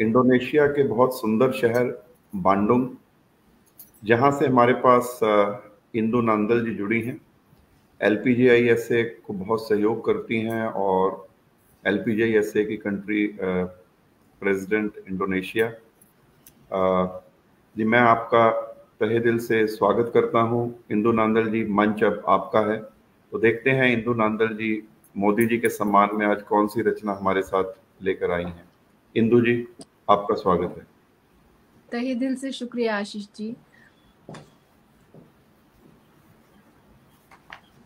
Indonesia के बहुत सुंदर शहर बांडुंग, जहां से हमारे पास इंदु नांदल जी जुड़ी हैं। एलपीजीआईएसए को बहुत सहयोग करती हैं और एलपीजीआईएसए की कंट्री प्रेसिडेंट इंडोनेशिया। जी, मैं आपका तहे दिल से स्वागत करता हूं। इंदु नांदल जी, मंच अब आपका है। तो देखते हैं इंदु नांदल जी मोदी जी के सम्मान में आज कौन सी रचना हमारे साथ लेकर आई हैं। इंदु जी, आपका स्वागत है। तहे दिल से शुक्रिया आशीष जी।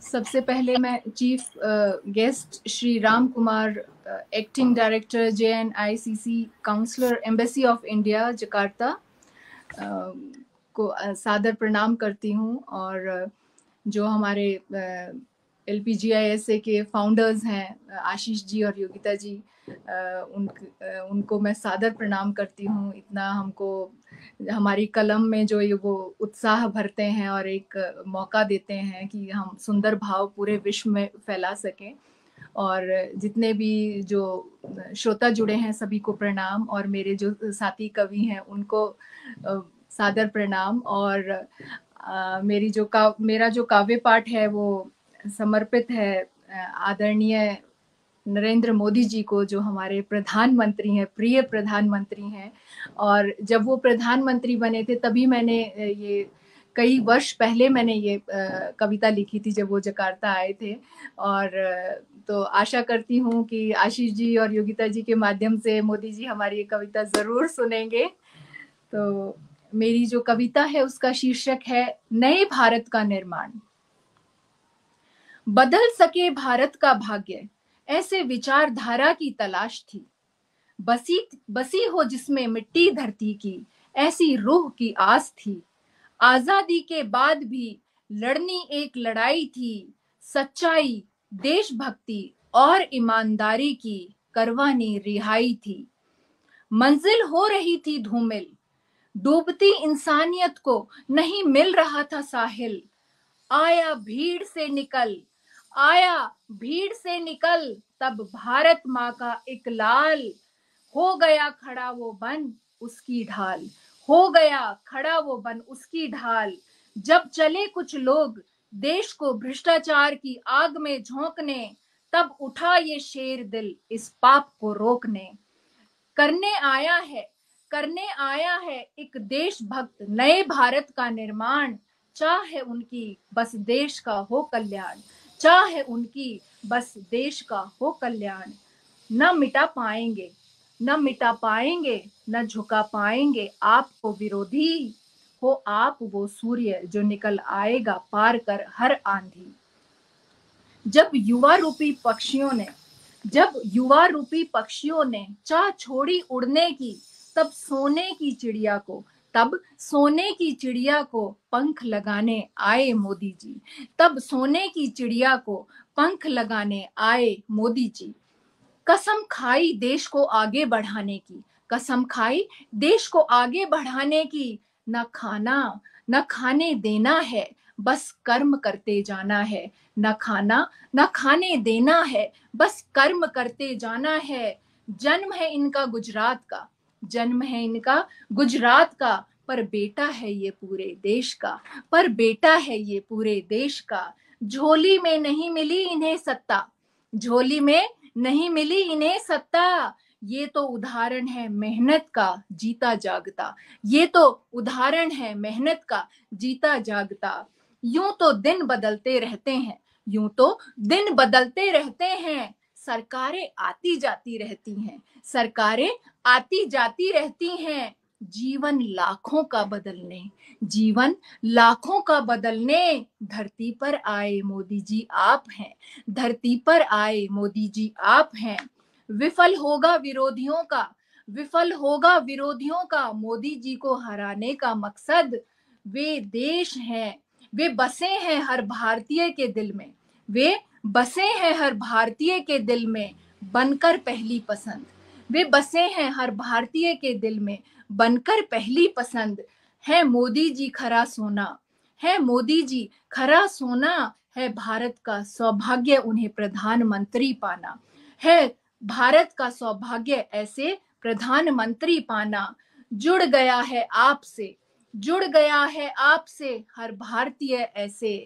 सबसे पहले मैं chief guest Shri Ram Kumar, acting director JNICC counsellor embassy of India Jakarta को सादर प्रणाम करती हूँ, और जो हमारे LPGISA के फाउंडर्स हैं आशीष जी और योगिता जी, उनको मैं सादर प्रणाम करती हूँ। इतना हमको हमारी कलम में जो ये वो उत्साह भरते हैं और एक मौका देते हैं कि हम सुंदर भाव पूरे विश्व में फैला सकें। और जितने भी जो श्रोता जुड़े हैं सभी को प्रणाम, और मेरे जो साथी कवि हैं उनको सादर प्रणाम। और मेरा जो काव्य पाठ है वो समर्पित है आदरणीय नरेंद्र मोदी जी को, जो हमारे प्रधानमंत्री हैं, प्रिय प्रधानमंत्री हैं। और जब वो प्रधानमंत्री बने थे तभी मैंने ये कई वर्ष पहले मैंने ये कविता लिखी थी जब वो जकार्ता आए थे। और तो आशा करती हूँ कि आशीष जी और योगिता जी के माध्यम से मोदी जी हमारी ये कविता जरूर सुनेंगे। तो मेरी जो कविता है उसका शीर्षक है नए भारत का निर्माण। बदल सके भारत का भाग्य, ऐसे विचारधारा की तलाश थी। बसी हो जिसमें मिट्टी धरती की, ऐसी रूह की आस थी। आजादी के बाद भी लड़नी एक लड़ाई थी। सच्चाई, देशभक्ति और ईमानदारी की करवानी रिहाई थी। मंजिल हो रही थी धूमिल, डूबती इंसानियत को नहीं मिल रहा था साहिल। आया भीड़ से निकल तब भारत माँ का एक लाल। हो गया खड़ा वो बन उसकी ढाल, हो गया खड़ा वो बन उसकी ढाल। जब चले कुछ लोग देश को भ्रष्टाचार की आग में झोंकने, तब उठा ये शेर दिल इस पाप को रोकने। करने आया है एक देशभक्त नए भारत का निर्माण। चाहे उनकी बस देश का हो कल्याण, चाहे उनकी बस देश का हो कल्याण। न मिटा पाएंगे न झुका पाएंगे आपको विरोधी। हो आप वो सूर्य जो निकल आएगा पार कर हर आंधी। जब युवा रूपी पक्षियों ने चाह छोड़ी उड़ने की, तब सोने की चिड़िया को पंख लगाने आए मोदी जी। तब सोने की चिड़िया को पंख लगाने आए मोदी जी। कसम खाई देश को आगे बढ़ाने की, कसम खाई देश को आगे बढ़ाने की। न खाना न खाने देना है, बस कर्म करते जाना है। न खाना न खाने देना है, बस कर्म करते जाना है। जन्म है इनका गुजरात का, पर बेटा है ये पूरे देश का। झोली में नहीं मिली इन्हें सत्ता। ये तो उदाहरण है मेहनत का जीता जागता। यूं तो दिन बदलते रहते हैं। सरकारें आती जाती रहती हैं। जीवन लाखों का बदलने धरती पर आए मोदी जी आप हैं। विफल होगा विरोधियों का मोदी जी को हराने का मकसद। वे बसे हैं हर भारतीय के दिल में बनकर पहली पसंद। है मोदी जी खरा सोना, है भारत का सौभाग्य उन्हें प्रधानमंत्री पाना। है भारत का सौभाग्य ऐसे प्रधानमंत्री पाना। जुड़ गया है आपसे, जुड़ गया है आपसे हर भारतीय ऐसे,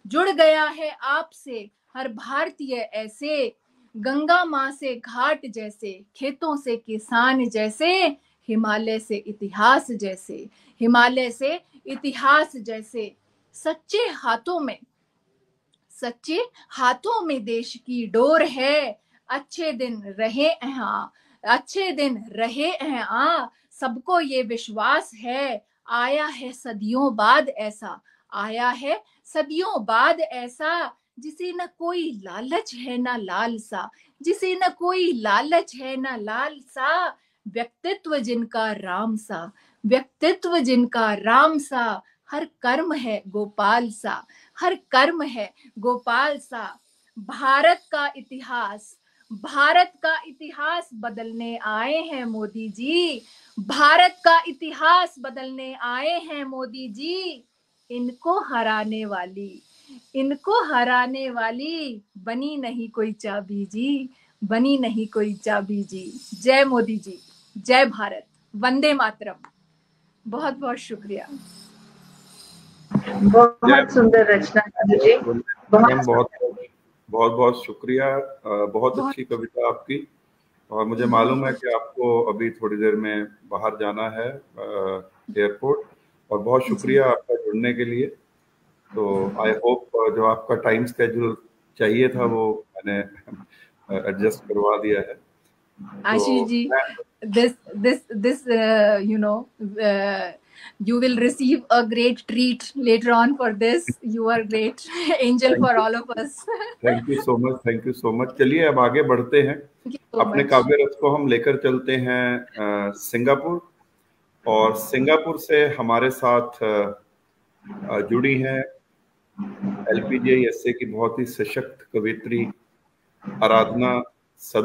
जुड़ गया है आपसे हर भारतीय ऐसे, गंगा माँ से घाट जैसे, खेतों से किसान जैसे, हिमालय से इतिहास जैसे, हिमालय से इतिहास जैसे। सच्चे हाथों में, सच्चे हाथों में देश की डोर है, अच्छे दिन रहे हैं, अच्छे दिन रहे हैं। सबको ये विश्वास है, आया है सदियों बाद ऐसा, आया है सदियों बाद ऐसा, जिसे न कोई लालच है न लालसा, जिसे न कोई लालच है न लालसा, व्यक्तित्व जिनका राम सा, व्यक्तित्व जिनका राम सा, हर कर्म है गोपाल सा, हर कर्म है गोपाल सा। भारत का इतिहास, भारत का इतिहास बदलने आए हैं मोदी जी, भारत का इतिहास बदलने आए हैं मोदी जी। इनको हराने वाली, इनको हराने वाली बनी नहीं कोई चाबी जी, बनी नहीं कोई चाबी जी। जय मोदी जी, जय भारत, वंदे मातरम। बहुत बहुत शुक्रिया। बहुत सुंदर रचना जी, बहुत बहुत बहुत शुक्रिया। बहुत अच्छी कविता आपकी, और मुझे मालूम है कि आपको अभी थोड़ी देर में बाहर जाना है एयरपोर्ट, और बहुत शुक्रिया आपका जुड़ने के लिए। तो आई होप जो आपका टाइम स्केड्यूल चाहिए था वो मैंने एडजस्ट करवा दिया है। Ashish ji, this you will receive a great treat later on for this. You are great angel for all of us. Thank you so much, thank you so much. चलिए अब आगे बढ़ते हैं। अपने काव्य रस को हम लेकर चलते हैं सिंगापुर, और सिंगापुर से हमारे साथ जुड़ी हैं LPGI SA की बहुत ही सशक्त कवित्री आराधना सदा।